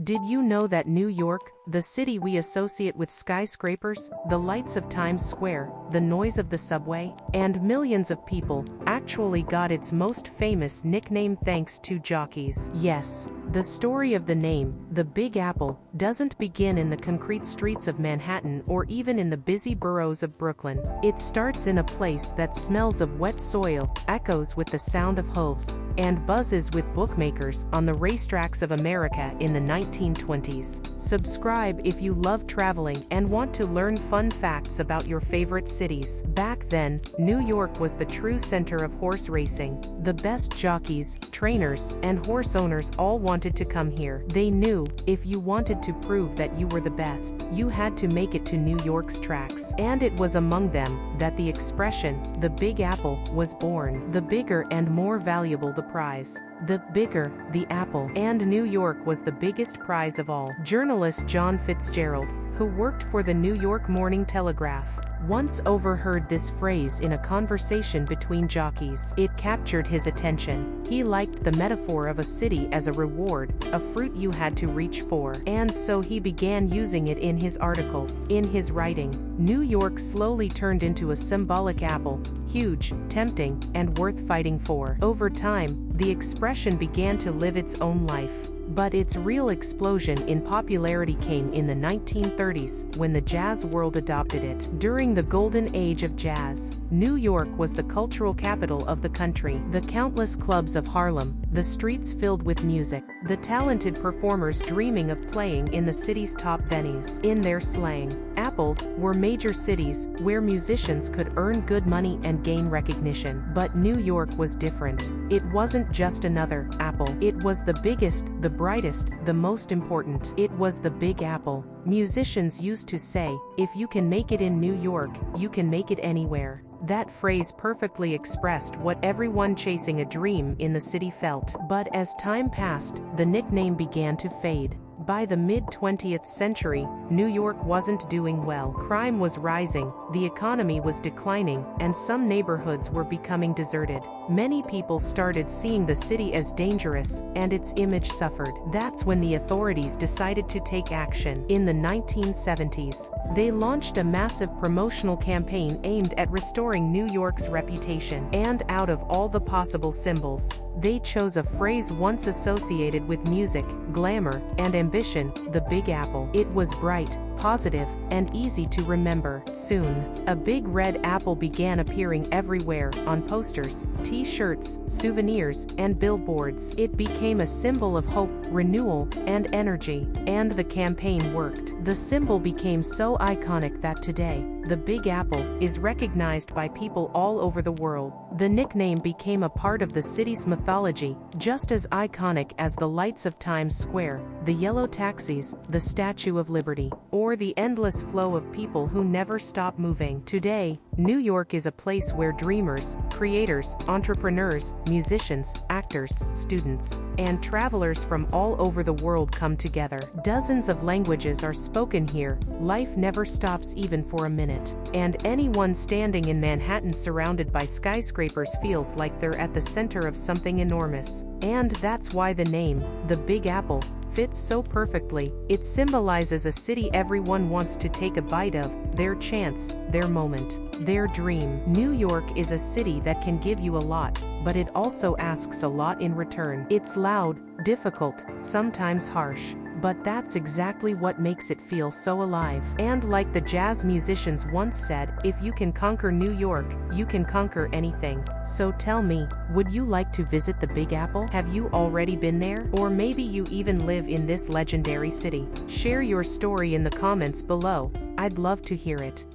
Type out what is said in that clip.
Did you know that New York, the city we associate with skyscrapers, the lights of Times Square, the noise of the subway, and millions of people, actually got its most famous nickname thanks to jockeys? Yes, the story of the name, the Big Apple, doesn't begin in the concrete streets of Manhattan or even in the busy boroughs of Brooklyn. It starts in a place that smells of wet soil, echoes with the sound of hooves, and buzzes with bookmakers on the racetracks of America in the 1920s. Subscribe if you love traveling and want to learn fun facts about your favorite cities. Back then, New York was the true center of horse racing. The best jockeys, trainers, and horse owners all wanted to come here. They knew, if you wanted to prove that you were the best, you had to make it to New York's tracks. And it was among them that the expression, the Big Apple, was born. The bigger and more valuable the prize, the bigger the apple. And New York was the biggest prize of all. Journalist John Fitzgerald, who worked for the New York Morning Telegraph, once overheard this phrase in a conversation between jockeys. It captured his attention. He liked the metaphor of a city as a reward, a fruit you had to reach for. And so he began using it in his articles. In his writing, New York slowly turned into a symbolic apple, huge, tempting, and worth fighting for. Over time, the expression began to live its own life. But its real explosion in popularity came in the 1930s, when the jazz world adopted it. During the golden age of jazz, New York was the cultural capital of the country. The countless clubs of Harlem, the streets filled with music, the talented performers dreaming of playing in the city's top venues. In their slang, apples were major cities where musicians could earn good money and gain recognition. But New York was different. It wasn't just another apple. It was the biggest, the brightest, the most important. It was the Big Apple. Musicians used to say, if you can make it in New York, you can make it anywhere. That phrase perfectly expressed what everyone chasing a dream in the city felt. But as time passed, the nickname began to fade. By the mid-20th century, New York wasn't doing well. Crime was rising, the economy was declining, and some neighborhoods were becoming deserted. Many people started seeing the city as dangerous, and its image suffered. That's when the authorities decided to take action. In the 1970s, they launched a massive promotional campaign aimed at restoring New York's reputation. And out of all the possible symbols, they chose a phrase once associated with music, glamour, and ambition, the Big Apple. It was bright, positive, and easy to remember. Soon, a big red apple began appearing everywhere, on posters, t-shirts, souvenirs, and billboards. It became a symbol of hope, renewal, and energy. And the campaign worked. The symbol became so iconic that today, the Big Apple is recognized by people all over the world. The nickname became a part of the city's mythology, just as iconic as the lights of Times Square, the yellow taxis, the Statue of Liberty, or the endless flow of people who never stop moving. Today, New York is a place where dreamers, creators, entrepreneurs, musicians, actors, students, and travelers from all over the world come together. Dozens of languages are spoken here. Life never stops even for a minute. And anyone standing in Manhattan surrounded by skyscrapers feels like they're at the center of something enormous. And that's why the name, the Big Apple, fits so perfectly. It symbolizes a city everyone wants to take a bite of, their chance, their moment, their dream. New York is a city that can give you a lot, but it also asks a lot in return. It's loud, difficult, sometimes harsh. But that's exactly what makes it feel so alive. And like the jazz musicians once said, if you can conquer New York, you can conquer anything. So tell me, would you like to visit the Big Apple? Have you already been there? Or maybe you even live in this legendary city? Share your story in the comments below. I'd love to hear it.